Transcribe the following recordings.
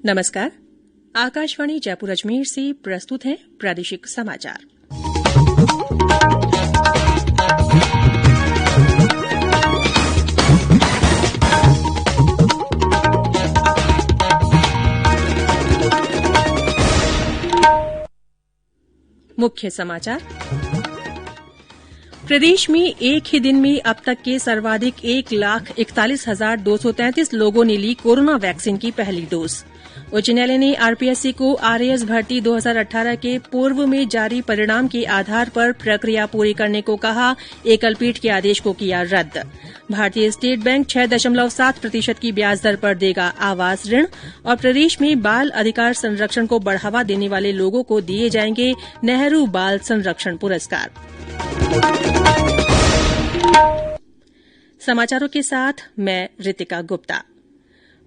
नमस्कार। आकाशवाणी जयपुर अजमेर से प्रस्तुत है प्रादेशिक समाचार। मुख्य समाचार। प्रदेश में एक ही दिन में अब तक के सर्वाधिक 1,41,233 लोगों ने ली कोरोना वैक्सीन की पहली डोज। उच्च न्यायालय ने आरपीएससी को आरएएस भर्ती 2018 के पूर्व में जारी परिणाम के आधार पर प्रक्रिया पूरी करने को कहा। एकल पीठ के आदेश को किया रद्द। भारतीय स्टेट बैंक 6.7% की ब्याज दर पर देगा आवास ऋण। और प्रदेश में बाल अधिकार संरक्षण को बढ़ावा देने वाले लोगों को दिए जाएंगे नेहरू बाल संरक्षण पुरस्कार। समाचारों के साथ मैं रितिका गुप्ता।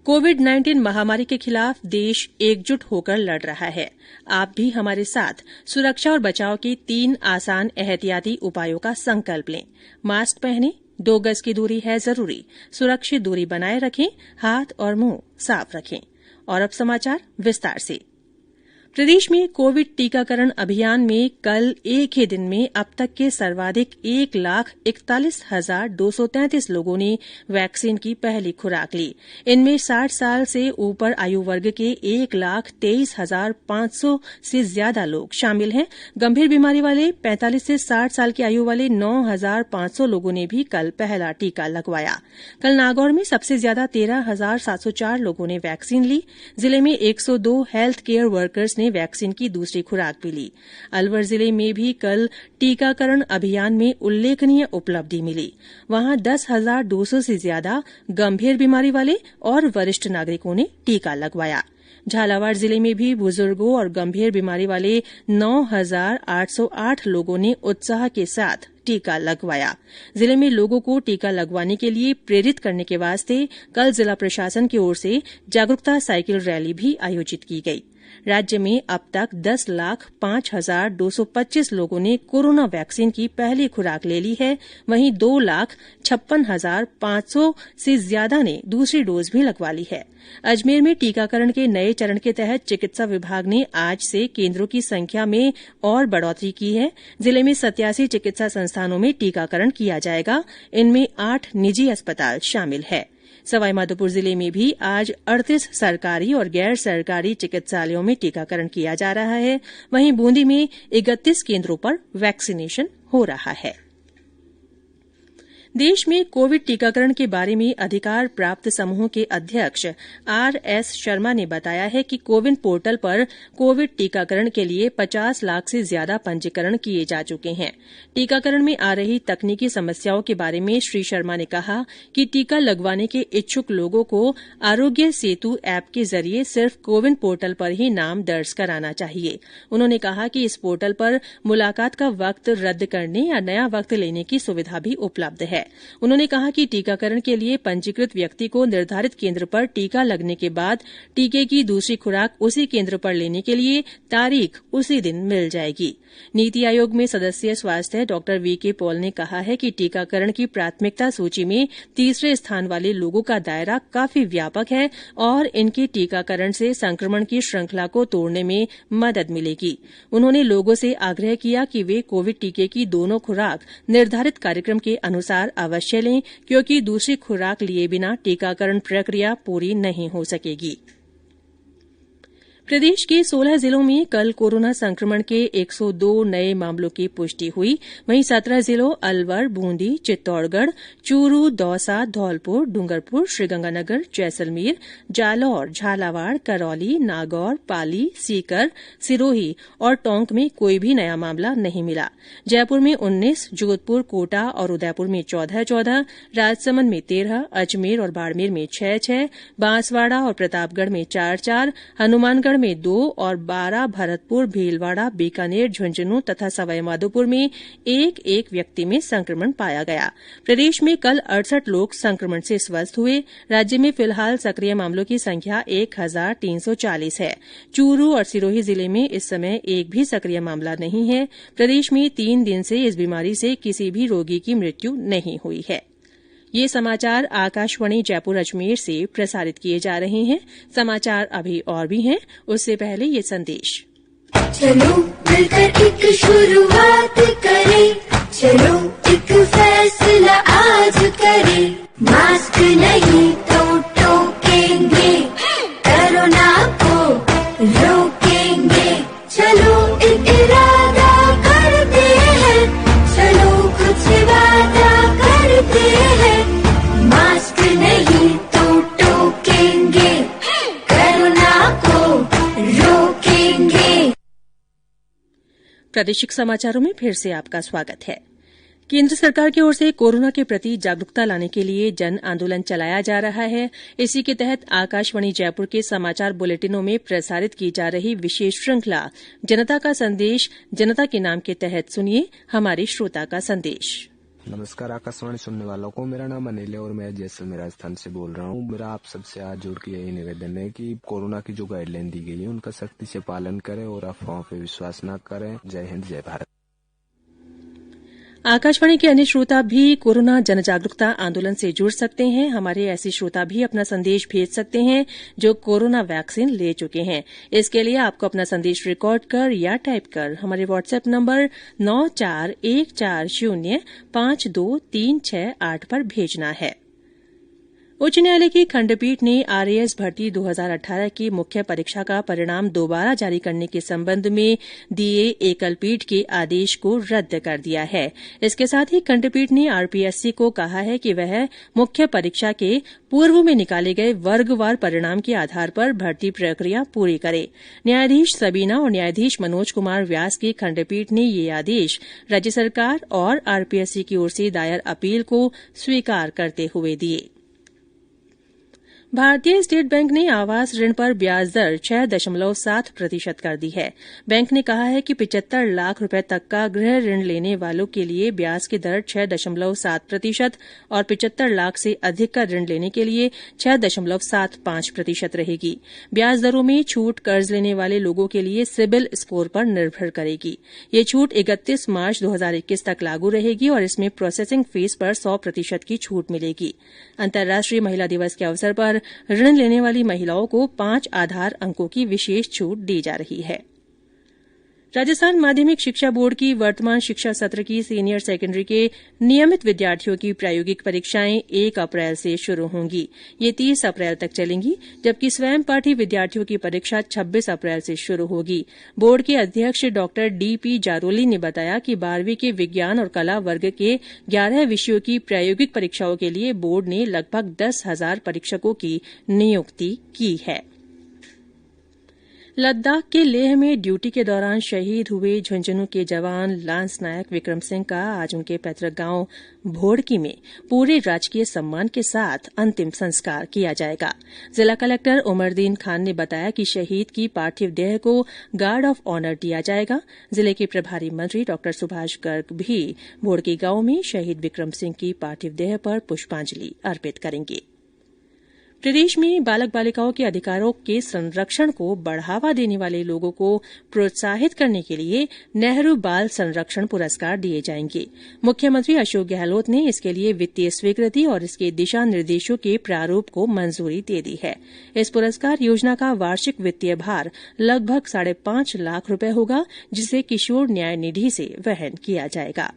कोविड-19 महामारी के खिलाफ देश एकजुट होकर लड़ रहा है। आप भी हमारे साथ सुरक्षा और बचाव के 3 आसान एहतियाती उपायों का संकल्प लें। मास्क पहनें, 2 गज की दूरी है जरूरी, सुरक्षित दूरी बनाए रखें, हाथ और मुंह साफ रखें। और अब समाचार विस्तार से। प्रदेश में कोविड टीकाकरण अभियान में कल एक ही दिन में अब तक के सर्वाधिक 1,41,233 लोगों ने वैक्सीन की पहली खुराक ली। इनमें 60 साल से ऊपर आयु वर्ग के 1,23,500 से ज्यादा लोग शामिल हैं। गंभीर बीमारी वाले 45 से 60 साल की आयु वाले 9,500 लोगों ने भी कल पहला टीका लगवाया। कल नागौर में सबसे ज्यादा 13,704 लोगों ने वैक्सीन ली। जिले में 102 हेल्थ केयर वर्कर्स ने वैक्सीन की दूसरी खुराक भी ली। अलवर जिले में भी कल टीकाकरण अभियान में उल्लेखनीय उपलब्धि मिली। वहां 10,200 से ज्यादा गंभीर बीमारी वाले और वरिष्ठ नागरिकों ने टीका लगवाया। झालावाड़ जिले में भी बुजुर्गों और गंभीर बीमारी वाले 9,808 लोगों ने उत्साह के साथ टीका लगवाया। जिले में लोगों को टीका लगवाने के लिए प्रेरित करने के वास्ते कल जिला प्रशासन की ओर से जागरूकता साइकिल रैली भी आयोजित की गई। राज्य में अब तक 10,05,225 लोगों ने कोरोना वैक्सीन की पहली खुराक ले ली है। वहीं 2,56,500 से ज्यादा ने दूसरी डोज भी लगवा ली है। अजमेर में टीकाकरण के नए चरण के तहत चिकित्सा विभाग ने आज से केन्द्रों की संख्या में और बढ़ोतरी की है। जिले में 87 चिकित्सा संस्थानों में टीकाकरण किया जाएगा। इनमें 8 निजी अस्पताल शामिल है। सवाईमाधोपुर जिले में भी आज 38 सरकारी और गैर सरकारी चिकित्सालयों में टीकाकरण किया जा रहा है। वहीं बूंदी में 31 केन्द्रों पर वैक्सीनेशन हो रहा है। देश में कोविड टीकाकरण के बारे में अधिकार प्राप्त समूह के अध्यक्ष आरएस शर्मा ने बताया है कि कोविन पोर्टल पर कोविड टीकाकरण के लिए 50 लाख से ज्यादा पंजीकरण किए जा चुके हैं। टीकाकरण में आ रही तकनीकी समस्याओं के बारे में श्री शर्मा ने कहा कि टीका लगवाने के इच्छुक लोगों को आरोग्य सेतु ऐप के जरिए सिर्फ कोविन पोर्टल पर ही नाम दर्ज कराना चाहिए। उन्होंने कहा कि इस पोर्टल पर मुलाकात का वक्त रद्द करने या नया वक्त लेने की सुविधा भी उपलब्ध है। उन्होंने कहा कि टीकाकरण के लिए पंजीकृत व्यक्ति को निर्धारित केन्द्र पर टीका लगने के बाद टीके की दूसरी खुराक उसी केन्द्र पर लेने के लिए तारीख उसी दिन मिल जाएगी। नीति आयोग में सदस्य स्वास्थ्य डॉ वीके पॉल ने कहा है कि टीकाकरण की प्राथमिकता सूची में तीसरे स्थान वाले लोगों का दायरा काफी व्यापक है और इनके टीकाकरण से संक्रमण की श्रृंखला को तोड़ने में मदद मिलेगी। उन्होंने लोगों से आग्रह किया कि वे कोविड टीके की दोनों खुराक निर्धारित कार्यक्रम के अनुसार अवश्य लें, क्योंकि दूसरी खुराक लिए बिना टीकाकरण प्रक्रिया पूरी नहीं हो सकेगी। प्रदेश के 16 जिलों में कल कोरोना संक्रमण के 102 नए मामलों की पुष्टि हुई। वहीं 17 जिलों अलवर, बूंदी, चित्तौड़गढ़, चूरू, दौसा, धौलपुर, डूंगरपुर, श्रीगंगानगर, जैसलमेर, जालौर, झालावाड़, करौली, नागौर, पाली, सीकर, सिरोही और टोंक में कोई भी नया मामला नहीं मिला। जयपुर में 19, जोधपुर, कोटा और उदयपुर में 14-14, राजसमंद में 13, अजमेर और बाड़मेर में 6-6, बांसवाड़ा और प्रतापगढ़ में 4-4, हनुमानगढ़ में 2 और 12 भरतपुर, भीलवाड़ा, बीकानेर, झुंझुनूं तथा सवाईमाधोपुर में 1-1 व्यक्ति में संक्रमण पाया गया। प्रदेश में कल 68 लोग संक्रमण से स्वस्थ हुए। राज्य में फिलहाल सक्रिय मामलों की संख्या 1,340 है। चूरू और सिरोही जिले में इस समय एक भी सक्रिय मामला नहीं है। प्रदेश में 3 दिन से इस बीमारी से किसी भी रोगी की मृत्यु नहीं हुई है। ये समाचार आकाशवाणी जयपुर अजमेर से प्रसारित किए जा रहे हैं। समाचार अभी और भी हैं, उससे पहले ये संदेश। चलो मिलकर एक शुरुआत करें, चलो एक फैसला आज करें, मास्क नहीं तो टोकेंगे, कोरोना को रोकेंगे, चलो एक इरादा करते हैं, चलो कुछ वादा करते हैं, मास्क नहीं तो टोकेंगे, कोरोना को रोकेंगे। प्रादेशिक समाचारों में फिर से आपका स्वागत है। केंद्र सरकार की ओर से कोरोना के प्रति जागरूकता लाने के लिए जन आंदोलन चलाया जा रहा है। इसी के तहत आकाशवाणी जयपुर के समाचार बुलेटिनों में प्रसारित की जा रही विशेष श्रृंखला जनता का संदेश, जनता के नाम के तहत सुनिए हमारे श्रोता का संदेश। नमस्कार आकाशवाणी सुनने वालों को, मेरा नाम अनिल है और मैं जैसलमेर राजस्थान से बोल रहा हूँ। मेरा आप सबसे हाथ जोड़ के यही निवेदन है कि कोरोना की जो गाइडलाइन दी गई है उनका सख्ती से पालन करें और अफवाहों पे विश्वास न करें। जय हिंद, जय भारत। आकाशवाणी के अन्य श्रोता भी कोरोना जन जागरूकता आंदोलन से जुड़ सकते हैं। हमारे ऐसे श्रोता भी अपना संदेश भेज सकते हैं जो कोरोना वैक्सीन ले चुके हैं। इसके लिए आपको अपना संदेश रिकॉर्ड कर या टाइप कर हमारे व्हाट्सएप नंबर 9414052368 पर भेजना है। उच्च न्यायालय की खंडपीठ ने आरएएस भर्ती 2018 की मुख्य परीक्षा का परिणाम दोबारा जारी करने के संबंध में दिए एकल पीठ के आदेश को रद्द कर दिया है। इसके साथ ही खंडपीठ ने आरपीएससी को कहा है कि वह मुख्य परीक्षा के पूर्व में निकाले गए वर्गवार परिणाम के आधार पर भर्ती प्रक्रिया पूरी करे। न्यायाधीश सबीना और न्यायाधीश मनोज कुमार व्यास की खंडपीठ ने ये आदेश राज्य सरकार और आरपीएससी की ओर से दायर अपील को स्वीकार करते हुए दिए। भारतीय स्टेट बैंक ने आवास ऋण पर ब्याज दर 6.7% कर दी है। बैंक ने कहा है कि 75 लाख रुपए तक का गृह ऋण लेने वालों के लिए ब्याज की दर 6.7% और 75 लाख से अधिक का ऋण लेने के लिए 6.75% रहेगी। ब्याज दरों में छूट कर्ज लेने वाले लोगों के लिए सिबिल स्कोर पर निर्भर करेगी। ये छूट 31 मार्च 2021 तक लागू रहेगी और इसमें प्रोसेसिंग फीस पर 100% की छूट मिलेगी। अंतर्राष्ट्रीय महिला दिवस के अवसर पर ऋण लेने वाली महिलाओं को 5 आधार अंकों की विशेष छूट दी जा रही है। राजस्थान माध्यमिक शिक्षा बोर्ड की वर्तमान शिक्षा सत्र की सीनियर सेकेंडरी के नियमित विद्यार्थियों की प्रायोगिक परीक्षाएं 1 अप्रैल से शुरू होंगी। ये 30 अप्रैल तक चलेंगी, जबकि स्वयं पाठी विद्यार्थियों की परीक्षा 26 अप्रैल से शुरू होगी। बोर्ड के अध्यक्ष डॉ डीपी जारोली ने बताया कि 12वीं के विज्ञान और कला वर्ग के 11 विषयों की प्रायोगिक परीक्षाओं के लिए बोर्ड ने लगभग 10,000 परीक्षकों की नियुक्ति की है। लद्दाख के लेह में ड्यूटी के दौरान शहीद हुए झुंझुनू के जवान लांस नायक विक्रम सिंह का आज उनके पैतृक गांव भोड़की में पूरे राजकीय सम्मान के साथ अंतिम संस्कार किया जाएगा। जिला कलेक्टर उमरदीन खान ने बताया कि शहीद की पार्थिव देह को गार्ड ऑफ ऑनर दिया जाएगा। जिले के प्रभारी मंत्री डॉ सुभाष गर्ग भी भोड़की गांव में शहीद विक्रम सिंह की पार्थिव देह पर पुष्पांजलि अर्पित करेंगे। प्रदेश में बालक बालिकाओं के अधिकारों के संरक्षण को बढ़ावा देने वाले लोगों को प्रोत्साहित करने के लिए नेहरू बाल संरक्षण पुरस्कार दिए जाएंगे। मुख्यमंत्री अशोक गहलोत ने इसके लिए वित्तीय स्वीकृति और इसके दिशा निर्देशों के प्रारूप को मंजूरी दे दी है। इस पुरस्कार योजना का वार्षिक वित्तीय भार लगभग 5.5 लाख रुपए होगा, जिसे किशोर न्याय निधि से वहन किया जाएगा।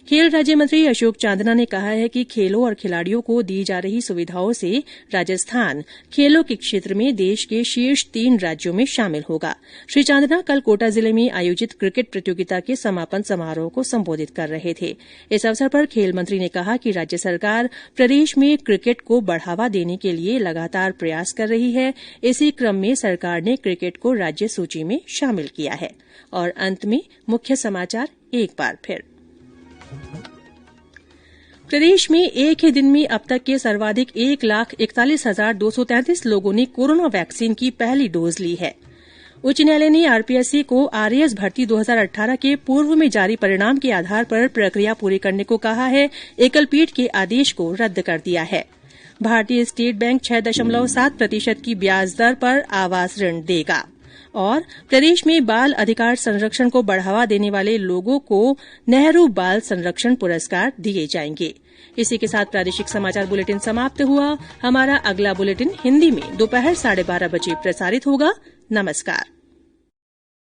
खेल राज्य मंत्री अशोक चांदना ने कहा है कि खेलों और खिलाड़ियों को दी जा रही सुविधाओं से राजस्थान खेलों के क्षेत्र में देश के शीर्ष 3 राज्यों में शामिल होगा। श्री चांदना कल कोटा जिले में आयोजित क्रिकेट प्रतियोगिता के समापन समारोह को संबोधित कर रहे थे। इस अवसर पर खेल मंत्री ने कहा कि राज्य सरकार प्रदेश में क्रिकेट को बढ़ावा देने के लिए लगातार प्रयास कर रही है। इसी क्रम में सरकार ने क्रिकेट को राज्य सूची में शामिल किया है। और अंत में मुख्य समाचार एक बार फिर। प्रदेश में एक ही दिन में अब तक के सर्वाधिक 1,41,233 लोगों ने कोरोना वैक्सीन की पहली डोज ली है। उच्च न्यायालय ने आरपीएससी को आरएएस भर्ती 2018 के पूर्व में जारी परिणाम के आधार पर प्रक्रिया पूरी करने को कहा है। एकल पीठ के आदेश को रद्द कर दिया है। भारतीय स्टेट बैंक 6.7% की ब्याज दर पर आवास ऋण देगा। और प्रदेश में बाल अधिकार संरक्षण को बढ़ावा देने वाले लोगों को नेहरू बाल संरक्षण पुरस्कार दिए जाएंगे। इसी के साथ प्रादेशिक समाचार बुलेटिन समाप्त हुआ। हमारा अगला बुलेटिन हिन्दी में दोपहर 12:30 बजे प्रसारित होगा। नमस्कार।